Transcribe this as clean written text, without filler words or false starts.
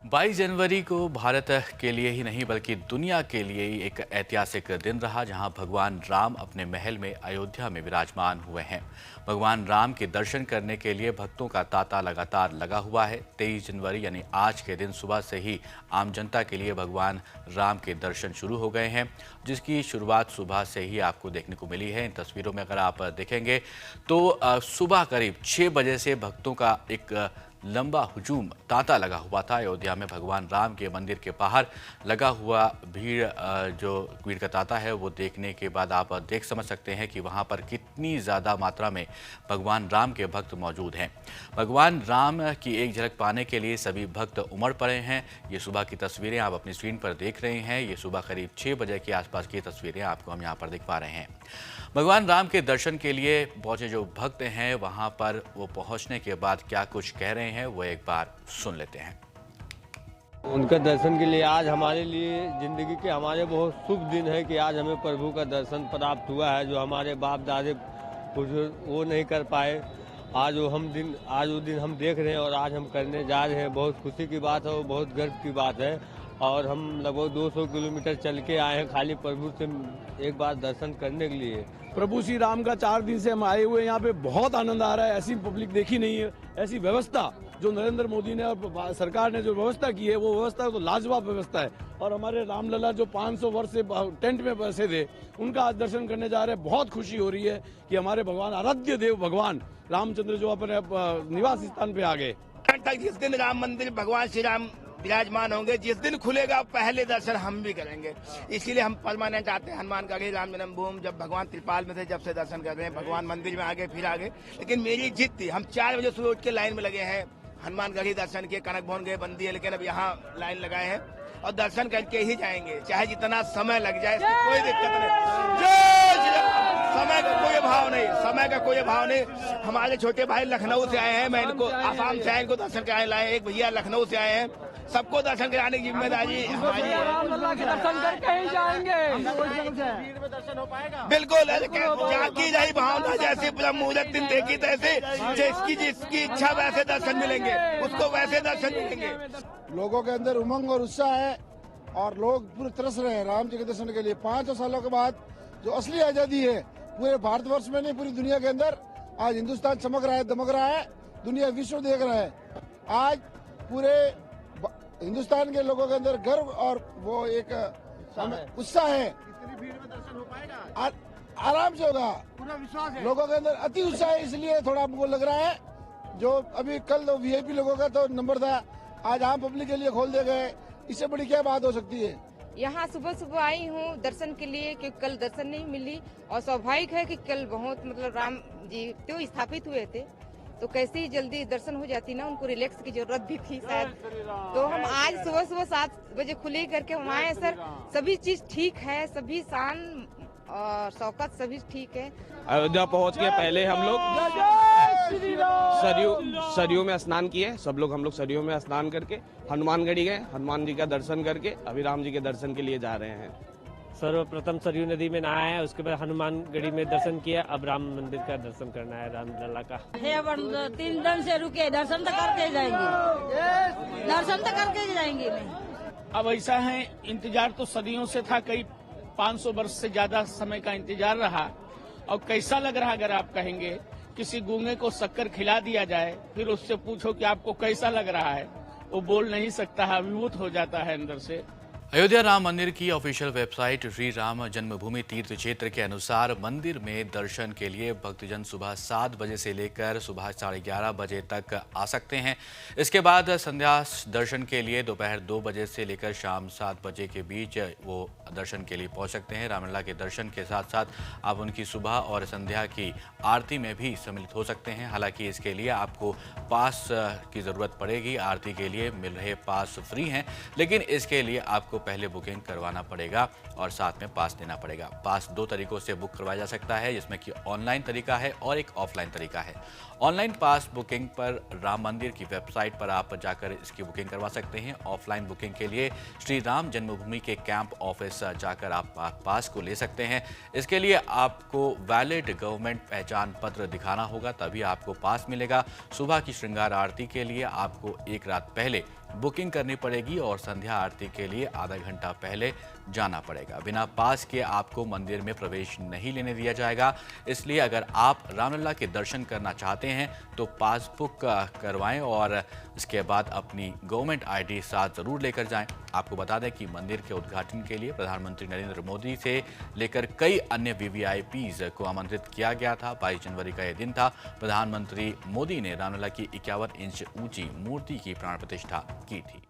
22 जनवरी को भारत के लिए ही नहीं बल्कि दुनिया के लिए ही एक ऐतिहासिक दिन रहा, जहां भगवान राम अपने महल में अयोध्या में विराजमान हुए हैं। भगवान राम के दर्शन करने के लिए भक्तों का तांता लगातार लगा हुआ है। 23 जनवरी यानी आज के दिन सुबह से ही आम जनता के लिए भगवान राम के दर्शन शुरू हो गए हैं, जिसकी शुरुआत सुबह से ही आपको देखने को मिली है। इन तस्वीरों में अगर आप देखेंगे तो सुबह करीब 6 बजे से भक्तों का एक लंबा हुजूम तांता लगा हुआ था। अयोध्या में भगवान राम के मंदिर के बाहर लगा हुआ जो भीड़ का तांता है वो देखने के बाद आप देख समझ सकते हैं कि वहां पर कितनी ज़्यादा मात्रा में भगवान राम के भक्त मौजूद हैं। भगवान राम की एक झलक पाने के लिए सभी भक्त उमड़ पड़े हैं। ये सुबह की तस्वीरें आप अपनी स्क्रीन पर देख रहे हैं। ये सुबह करीब 6 बजे के आसपास की तस्वीरें आपको हम यहाँ पर दिखा रहे हैं। भगवान राम के दर्शन के लिए पहुंचे जो भक्त हैं, वहां पर वो पहुंचने के बाद क्या कुछ कह रहे हैं वो एक बार सुन लेते हैं। उनका दर्शन के लिए आज हमारे लिए जिंदगी के हमारे बहुत शुभ दिन है कि आज हमें प्रभु का दर्शन प्राप्त हुआ है, जो हमारे बाप दादे बुजुर्ग वो नहीं कर पाए। आज वो दिन हम देख रहे हैं और आज हम करने जा रहे हैं। बहुत खुशी की बात है और बहुत गर्व की बात है। और हम लगभग 200 किलोमीटर चल के आए हैं खाली प्रभु से एक बार दर्शन करने के लिए। प्रभु श्री राम का 4 दिन से हम आए हुए, यहाँ पे बहुत आनंद आ रहा है। ऐसी पब्लिक देखी नहीं है, ऐसी व्यवस्था जो नरेंद्र मोदी ने और सरकार ने जो व्यवस्था की है वो व्यवस्था तो लाजवाब व्यवस्था है। और हमारे रामलला जो 500 वर्ष से टेंट में बसे थे, उनका आज दर्शन करने जा रहे हैं। बहुत खुशी हो रही है कि हमारे भगवान आराध्य देव भगवान रामचंद्र जो अपने निवास स्थान पे आ गए। जिस दिन राम मंदिर भगवान श्री राम विराजमान होंगे, जिस दिन खुलेगा पहले दर्शन हम भी करेंगे। इसीलिए हम परमानेंट आते हैं हनुमानगढ़ी राम जन्मभूमि। जब भगवान त्रिपाल में थे जब से दर्शन कर रहे हैं। भगवान मंदिर में आगे फिर आगे, लेकिन मेरी जिद थी। हम 4 बजे सुबह उठ के लाइन में लगे हैं। हनुमानगढ़ी दर्शन किए, कनक भवन गए, बंदी है, लेकिन अब यहाँ लाइन लगाए हैं और दर्शन करके ही जाएंगे, चाहे जितना समय लग जाए। इसकी कोई दिक्कत नहीं। जय श्री राम। समय का कोई भाव नहीं, समय का कोई भाव नहीं। हमारे छोटे भाई लखनऊ से आए हैं, मैं इनको आसाम से आए, इनको दर्शन कराने लाए। एक भैया लखनऊ से आए हैं, सबको दर्शन कराने की जिम्मेदारी हमारी है। दर्शन करके ही जाएंगे। बिल्कुल, जाकी रही भावना जैसी ब्रह्म मुहूर्त दिन देखी तैसे, जिसकी इच्छा वैसे दर्शन मिलेंगे, उसको वैसे दर्शन मिलेंगे। लोगों के अंदर उमंग और उत्साह है और लोग पूरे तरस रहे हैं राम जी के दर्शन के लिए। 500 सालों के बाद जो असली आजादी है पूरे भारतवर्ष में नहीं पूरी दुनिया के अंदर, आज हिंदुस्तान चमक रहा है, दमक रहा है। दुनिया विश्व देख रहा है। आज पूरे हिंदुस्तान के लोगों के अंदर गर्व और वो एक उत्साह है। इतनी भीड़ में दर्शन हो पाएगा? आराम से होगा, पूरा विश्वास है। लोगों के अंदर अति उत्साह है, इसलिए थोड़ा हमको लग रहा है। जो अभी कल तो वीआईपी लोगों का तो नंबर था, आज आम पब्लिक के लिए खोल दिया गया है। इससे बड़ी क्या बात हो सकती है। यहाँ सुबह सुबह आई हूँ दर्शन के लिए, क्योंकि कल दर्शन नहीं मिली। और स्वाभाविक है कि कल बहुत राम जी तो स्थापित हुए थे, तो कैसे ही जल्दी दर्शन हो जाती ना, उनको रिलैक्स की जरूरत भी थी शायद। तो हम आज सुबह 7 बजे खुले करके हम आए। सर सभी चीज ठीक है, सभी शान और शौकत सभी ठीक है। अयोध्या पहुंच के पहले हम लोग सरयू में स्नान किए। सब लोग हम लोग सरयू में स्नान करके हनुमानगढ़ी गए, हनुमान जी का दर्शन करके अभी राम जी के दर्शन के लिए जा रहे हैं। सर्वप्रथम सरयू नदी में नहाया है, उसके बाद हनुमानगढ़ी में दर्शन किया। अब राम मंदिर का दर्शन करना है, रामलला का। 3 दिन से रुके, दर्शन तो करके जाएंगे, दर्शन तो करके जाएंगे। अब ऐसा है, इंतजार तो सदियों से था, कई 500 वर्ष से ज्यादा समय का इंतजार रहा। और कैसा लग रहा, अगर आप कहेंगे किसी गूंगे को शक्कर खिला दिया जाए, फिर उससे पूछो कि आपको कैसा लग रहा है, वो बोल नहीं सकता है, अभिभूत हो जाता है अंदर से। अयोध्या राम मंदिर की ऑफिशियल वेबसाइट श्री राम जन्मभूमि तीर्थ क्षेत्र के अनुसार मंदिर में दर्शन के लिए भक्तजन सुबह 7 बजे से लेकर सुबह 11:30 बजे तक आ सकते हैं। इसके बाद संध्या दर्शन के लिए दोपहर 2 बजे से लेकर शाम 7 बजे के बीच वो दर्शन के लिए पहुंच सकते हैं। रामलला के दर्शन के साथ साथ आप उनकी सुबह और संध्या की आरती में भी सम्मिलित हो सकते हैं। हालांकि इसके लिए आपको पास की ज़रूरत पड़ेगी। आरती के लिए मिल रहे पास फ्री हैं, लेकिन इसके लिए आपको पहले बुकिंग करवाना पड़ेगा और साथ में पास देना पड़ेगा। पास 2 तरीकों से बुक करवाया जा सकता है, जिसमें कि ऑनलाइन तरीका है और एक ऑफलाइन तरीका है। ऑनलाइन पास बुकिंग पर राम मंदिर की वेबसाइट पर आप जाकर इसकी बुकिंग करवा सकते हैं। ऑफलाइन बुकिंग के लिए श्री राम जन्मभूमि के कैंप ऑफिस जाकर आप पास को ले सकते हैं। इसके लिए आपको वैलिड गवर्नमेंट पहचान पत्र दिखाना होगा, तभी आपको पास मिलेगा। सुबह की श्रृंगार आरती के लिए आपको एक रात पहले बुकिंग करनी पड़ेगी और संध्या आरती के लिए आधा घंटा पहले जाना पड़ेगा। बिना पास के आपको मंदिर में प्रवेश नहीं लेने दिया जाएगा। इसलिए अगर आप रामलला के दर्शन करना चाहते हैं तो पास बुक करवाएं और इसके बाद अपनी गवर्नमेंट आईडी साथ जरूर लेकर जाएं। आपको बता दें कि मंदिर के उद्घाटन के लिए प्रधानमंत्री नरेंद्र मोदी से लेकर कई अन्य वीवीआईपीज को आमंत्रित किया गया था। 22 जनवरी का यह दिन था। प्रधानमंत्री मोदी ने रामलला की 51 इंच ऊंची मूर्ति की प्राण प्रतिष्ठा की थी।